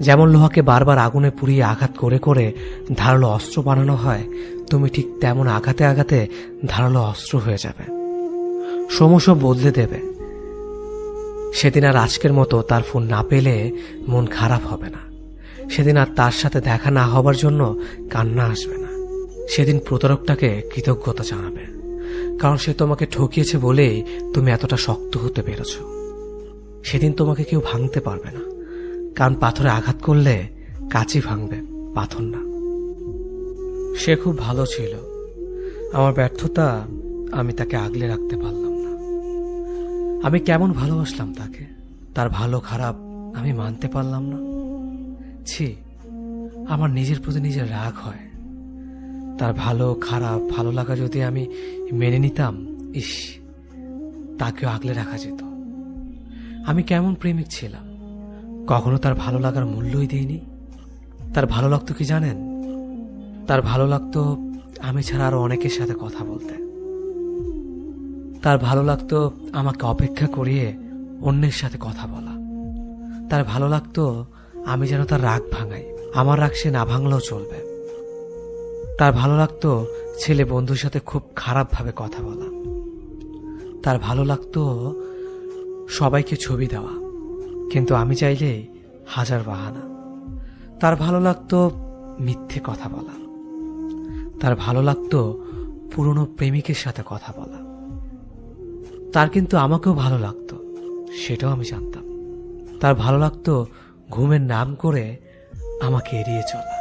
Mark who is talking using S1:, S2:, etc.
S1: যেমন লোহাকে বারবার আগুনে পুড়িয়ে আঘাত করে করে ধারালো অস্ত্র বানানো হয়, তুমি ঠিক তেমন আঘাতে আঘাতে ধারালো অস্ত্র হয়ে যাবে। সময় সব বদলে দেবে। সেদিন আর আজকের মতো তার ফোন না পেলে মন খারাপ হবে না। সেদিন আর তার সাথে দেখা না হবার জন্য কান্না আসবে না। সেদিন প্রতারকটাকে কৃতজ্ঞতা জানাবে, কারণ সে তোমাকে ঠকিয়েছে বলেই তুমি এতটা শক্ত হতে পেরেছ। সেদিন তোমাকে কেউ ভাঙতে পারবে না, কারণ পাথরে আঘাত করলে কাঁচই ভাঙবে, পাথর না। সে খুব ভালো ছিল। আমার ব্যর্থতা, আমি তাকে আগলে রাখতে পারলাম না। আমি কেমন ভালোবাসলাম তাকে, তার ভালো খারাপ আমি মানতে পারলাম না। ছি, আমার নিজের প্রতি নিজের রাগ হয়। তার ভালো খারাপ ভালো লাগা যদি আমি মেনে নিতাম, ইস, তাকেও আগলে রাখা যেত। আমি কেমন প্রেমিক ছিলাম, কখনো তার ভালো লাগার মূল্যই দিইনি। তার ভালো লাগতো কি জানেন? তার ভালো লাগতো আমি ছাড়া আরো অনেকের সাথে কথা বলতে। তার ভালো লাগতো আমাকে অপেক্ষা করিয়ে অন্যের সাথে কথা বলা। তার ভালো লাগতো আমি যেন তার রাগ ভাঙাই, আমার রাগ সে না ভাঙলেও চলবে। তার ভালো লাগতো ছেলে বন্ধুর সাথে খুব খারাপভাবে কথা বলা। তার ভালো লাগতো সবাইকে ছবি দেওয়া, কিন্তু আমি চাইলেই হাজার বাহানা। তার ভালো লাগতো মিথ্যে কথা বলা। তার ভালো লাগতো পুরনো প্রেমিকের সাথে কথা বলা। তার কিন্তু আমাকেও ভালো লাগতো, সেটাও আমি জানতাম। তার ভালো লাগতো ঘুমের নাম করে আমাকে এড়িয়ে চলা।